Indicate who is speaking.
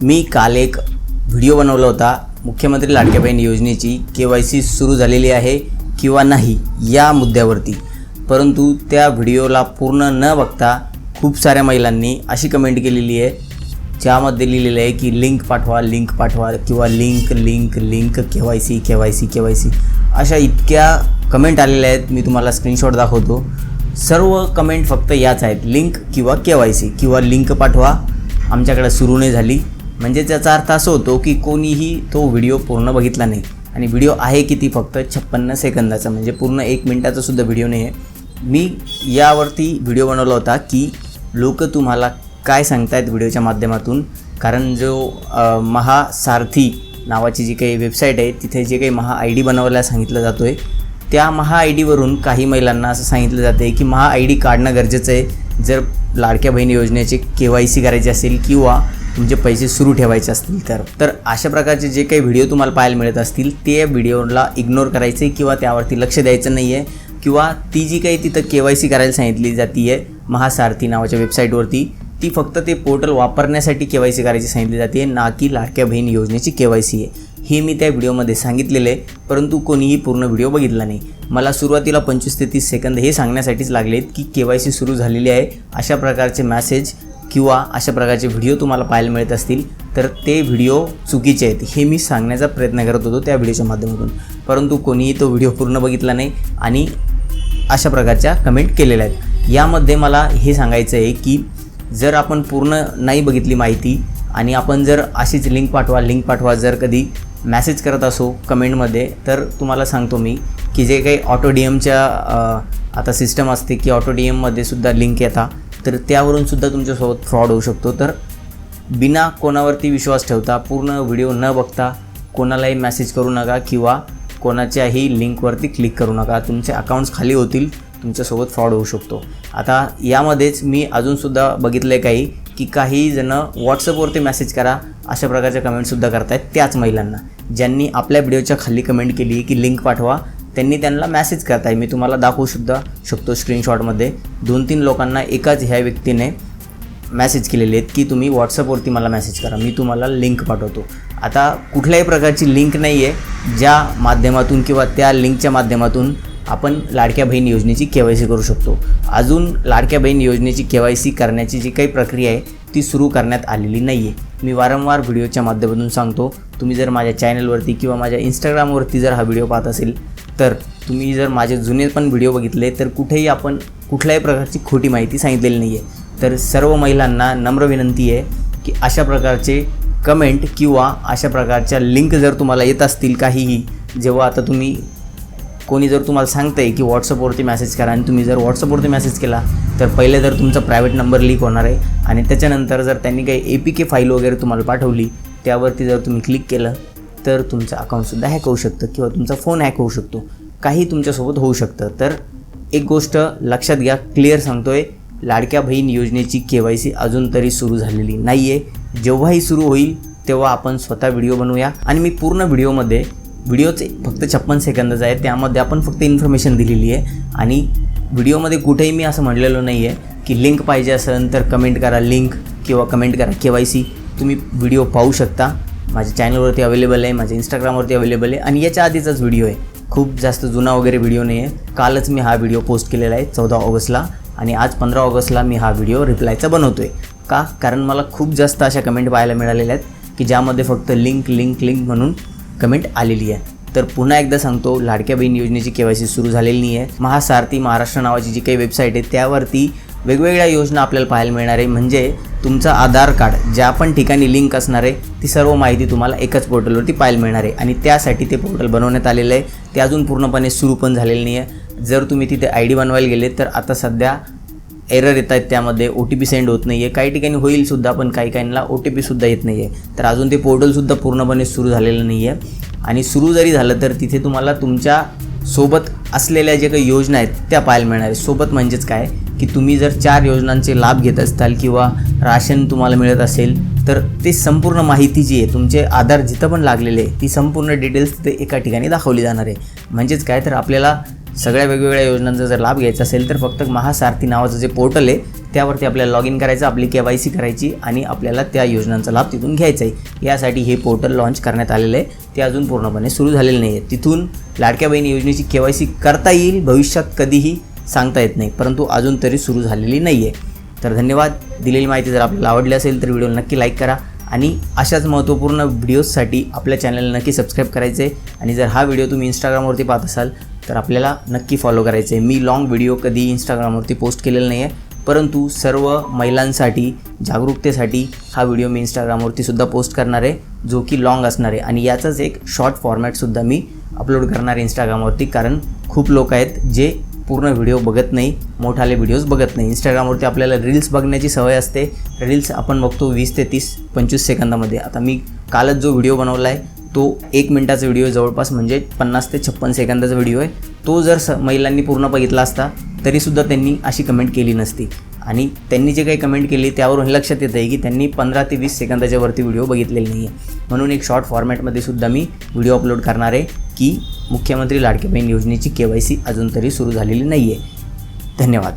Speaker 1: मी काल एक व्हिडिओ बनवला होता मुख्यमंत्री लाडक्या बहीण योजनेची KYC सुरू झालेली आहे किंवा नाही या मुद्द्यावरती, परंतु त्या व्हिडिओला पूर्ण न बघता खूप साऱ्या महिलांनी अशी कमेंट केलेली आहे ज्यामध्ये लिहिलेलं आहे की लिंक पाठवा किंवा लिंक KYC अशा इतक्या कमेंट आलेल्या आहेत। मी तुम्हाला स्क्रीनशॉट दाखवतो। सर्व कमेंट फक्त याच आहेत, लिंक किंवा KYC किंवा लिंक पाठवा आमच्याकडे सुरू नाही झाली। म्हणजे त्याचा अर्थ असं होतो की कोणीही तो व्हिडिओ पूर्ण बघितला नाही आणि व्हिडिओ आहे किती फक्त 56 सेकंदाचा, म्हणजे पूर्ण 1 मिनिटाचा सुद्धा व्हिडिओ नाही आहे। मी यावरती व्हिडिओ बनवला होता की लोक तुम्हाला काय सांगतायत व्हिडिओच्या माध्यमातून, कारण जो महासारथी नावाची जी काही वेबसाईट आहे तिथे जे काही महा ID बनवायला सांगितलं जातो आहे, त्या महा ID वरून काही महिलांना असं सांगितलं जातं आहे की महा ID काढणं गरजेचं आहे जर लाडक्या बहीण योजनेचे KYC करायचे असेल किंवा तुमचे पैसे सुरू ठेवायचे असतील तर अशा प्रकारचे जे काही व्हिडिओ तुम्हाला पाहायला मिळत असतील ते व्हिडिओला इग्नोर करायचे किंवा त्यावरती लक्ष द्यायचं नाही आहे, किंवा ती जी काही तिथं KYC करायला सांगितली जाते आहे महासारथी नावाच्या वेबसाईटवरती, ती फक्त ते पोर्टल वापरण्यासाठी KYC करायची सांगितली जाते, ना की लाडक्या बहीण योजनेची KYC आहे। हे मी त्या व्हिडिओमध्ये सांगितलेलं आहे, परंतु कोणीही पूर्ण व्हिडिओ बघितला नाही। मला सुरुवातीला 25 ते 30 सेकंद हे सांगण्यासाठीच लागलेत की KYC सुरू झालेली आहे। अशा प्रकारचे मेसेज किंवा अशा प्रकारचे व्हिडिओ तुम्हाला पाहायला मिळत असतील तर ते व्हिडिओ चुकीचे आहेत हे मी सांगण्याचा प्रयत्न करत होतो त्या व्हिडिओच्या माध्यमातून, परंतु कोणीही तो व्हिडिओ पूर्ण बघितला नाही आणि अशा प्रकारच्या कमेंट केलेल्या आहेत। यामध्ये मला हे सांगायचं आहे की जर आपण पूर्ण नाही बघितली माहिती आणि आपण जर अशीच लिंक पाठवा जर कधी मेसेज करत असो कमेंटमध्ये, तर तुम्हाला सांगतो मी की जे काही ऑटो DMच्या आता सिस्टम असते की ऑटो DMमध्ये सुद्धा लिंक येतात, तर त्यावरून सुद्धा तुमच्यासोबत फ्रॉड होऊ शकतो। तर बिना कोणावरती विश्वास ठेवता पूर्ण व्हिडिओ न बघता कोणालाही मेसेज करू नका किंवा कोणाच्याही लिंकवरती क्लिक करू नका, तुमचे अकाउंट्स खाली होतील, तुमच्यासोबत फ्रॉड होऊ शकतो। आता यामध्येच मी अजूनसुद्धा बघितलं आहे की काही जणं WhatsAppवरती मेसेज करा अशा प्रकारच्या कमेंटसुद्धा करतायत त्याच महिलांना, ज्यांनी आपल्या व्हिडिओच्या खाली कमेंट केली आहे की लिंक पाठवा, त्यांना मेसेज करताय। मी तुम्हाला दाखवूसुद्धा शकतो स्क्रीनशॉटमध्ये 2-3 लोकांना एकाच ह्या व्यक्तीने मेसेज केलेले आहेत की तुम्ही WhatsAppवरती मला मेसेज करा, मी तुम्हाला लिंक पाठवतो। आता कुठल्याही प्रकारची लिंक नाही आहे ज्या माध्यमातून किंवा त्या लिंकच्या माध्यमातून आपण लाडक्या बहीण योजनेची KYC करू शकतो। अजून लाडक्या बहीण योजनेची KYC करण्याची जी काही प्रक्रिया आहे ती सुरू करण्यात आलेली नाही आहे। मी वारंवार व्हिडिओच्या माध्यमातून सांगतो, तुम्ही जर माझ्या चॅनलवरती किंवा माझ्या Instagramवरती जर हा व्हिडिओ पाहत असेल तर तुम्ही जर माझे जुने पण व्हिडिओ बघितले तर कुठेही आपण कुठल्याही प्रकारची खोटी माहिती सांगितलेली नाही आहे। तर सर्व महिलांना नम्र विनंती आहे की अशा प्रकारचे कमेंट किंवा अशा प्रकारच्या लिंक जर तुम्हाला येत असतील काहीही, जेव्हा आता तुम्ही कोणी जर तुम्हाला सांगतं आहे की WhatsAppवरती मेसेज करा आणि तुम्ही जर WhatsAppवरती मेसेज केला तर पहिले जर तुमचा प्रायव्हेट नंबर लीक होणार आहे आणि त्याच्यानंतर जर त्यांनी काही APK फाईल वगैरे तुम्हाला पाठवली त्यावरती जर तुम्ही क्लिक केलं तर तुमचं अकाउंटसुद्धा हॅक होऊ शकतं किंवा तुमचा फोन हॅक होऊ शकतो, काही तुमच्यासोबत होऊ शकतं। तर एक गोष्ट लक्षात घ्या, क्लिअर सांगतोय, लाडक्या बहीण योजनेची KYC अजून तरी सुरू झालेली नाही आहे। जेव्हाही सुरू होईल तेव्हा आपण स्वतः व्हिडिओ बनवूया आणि मी पूर्ण व्हिडिओचे फक्त 56 सेकंदच आहे, त्यामध्ये आपण फक्त इन्फॉर्मेशन दिलेली आहे आणि व्हिडिओमध्ये कुठेही मी असं म्हणलेलं नाही आहे की लिंक पाहिजे असेल तर कमेंट करा लिंक किंवा कमेंट करा KYC। तुम्ही व्हिडिओ पाहू शकता, माझ्या चॅनलवरती अवेलेबल आहे, माझ्या Instagramवरती अवेलेबल आहे आणि याच्या आधीचाच व्हिडिओ आहे, खूप जास्त जुना वगैरे व्हिडिओ नाही आहे। कालच मी हा व्हिडिओ पोस्ट केलेला आहे 14 ऑगस्टला आणि आज 15 ऑगस्टला मी हा व्हिडिओ रिप्लायचा बनवतो आहे। का? कारण मला खूप जास्त अशा कमेंट पाहायला मिळालेल्या आहेत की ज्यामध्ये फक्त लिंक म्हणून कमेंट आलेली आहे। तर पुन्हा एकदा सांगतो, लाडक्या बहीण योजनेची KYC सुरू झालेली नाही आहे। महासारथी महाराष्ट्र नावाची जी काही वेबसाईट आहे त्यावरती वेगवेगळ्या योजना आपल्याला पाहायला मिळणार आहे, म्हणजे तुमचं आधार कार्ड ज्या पण ठिकाणी लिंक असणार आहे ती सर्व माहिती तुम्हाला एकाच पोर्टलवरती पाहायला मिळणार आहे आणि त्यासाठी ते पोर्टल बनवण्यात आलेलं आहे। ते अजून पूर्णपणे सुरू पण झालेलं नाही आहे। जर तुम्ही तिथे ID बनवायला गेले तर आता सध्या एरर येत आहेत, त्यामध्ये OTP सेंड होत नाही आहे, काही ठिकाणी होईल सुद्धा पण काहींना OTP सुद्धा येत नाही आहे। तर अजून ते पोर्टलसुद्धा पूर्णपणे सुरू झालेलं नाही आहे आणि सुरू जरी झालं तर तिथे तुम्हाला तुमच्या सोबत असलेल्या जे काही योजना आहेत त्या पाहायला मिळणार आहे। सोबत म्हणजेच काय की तुम्ही जर 4 योजनांचे लाभ घेत असाल किंवा राशन तुम्हाला मिळत असेल तर ते संपूर्ण माहिती जी आहे तुमचे आधार जिथं पण लागलेले आहे ती संपूर्ण डिटेल्स तिथे एका ठिकाणी दाखवली जाणार आहे। म्हणजेच काय तर आपल्याला सगळ्या वेगवेगळ्या योजनांचा जर लाभ घ्यायचा असेल तर फक्त महासारथी नावाचं जे पोर्टल आहे त्यावरती आपल्याला लॉग इन करायचं, आपली KYC करायची आणि आपल्याला त्या योजनांचा लाभ तिथून घ्यायचा आहे. यासाठी हे पोर्टल लॉन्च करण्यात आलेलं आहे. ते अजून पूर्णपणे सुरू झालेलं नाही आहे. तिथून लाडक्या बहीण योजनेची KYC करता येईल, भविष्यात कधीही सांगता येत नाही, परंतु अजून तरी सुरू झालेली नाही आहे. तर धन्यवाद. दिलेली माहिती जर आपल्याला आवडली असेल तर व्हिडिओला नक्की लाईक करा आणि अशाच महत्त्वपूर्ण व्हिडिओजसाठी आपल्या चॅनलला नक्की सबस्क्राईब करायचं आहे. आणि जर हा व्हिडिओ तुम्ही इंस्टाग्रामवरती पाहत असाल तर आपल्याला नक्की फॉलो करायचं आहे. मी लाँग व्हिडिओ कधी इंस्टाग्रामवरती पोस्ट केलेला नाही आहे, परंतु सर्व महिलांसाठी जागरूकतेसाठी हा व्हिडिओ मी इंस्टाग्रामवरती सुद्धा पोस्ट करणार आहे, जो की लाँग असणार आहे. आणि याचाच एक शॉर्ट फॉर्मॅटसुद्धा मी अपलोड करणार आहे इंस्टाग्रामवरती, कारण खूप लोक आहेत जे पूर्ण व्हिडिओ बघत नाही, मोठाले व्हिडिओज बघत नाही. इंस्टाग्रामवरती आपल्याला रील्स बघण्याची सवय असते. रील्स आपण बघतो 20 ते 30-25 सेकंदामध्ये. आता मी कालच जो व्हिडिओ बनवला आहे तो 1 मिनिटाचा व्हिडिओ आहे, जवळपास म्हणजे 50 ते 56 सेकंदाचा व्हिडिओ आहे. तो जर महिलांनी पूर्ण बघितला असता तरीसुद्धा त्यांनी अशी कमेंट केली नसती. आणि त्यांनी जे काही कमेंट केली त्यावरून लक्षात येतं आहे की त्यांनी 15 ते 20 सेकंदाच्या वरती व्हिडिओ बघितलेला नाही आहे. म्हणून एक शॉर्ट फॉर्मॅटमध्ये सुद्धा मी व्हिडिओ अपलोड करणार आहे की मुख्यमंत्री लाडकी बहीण योजनेची KYC अजून तरी सुरू झालेली नाही आहे. धन्यवाद.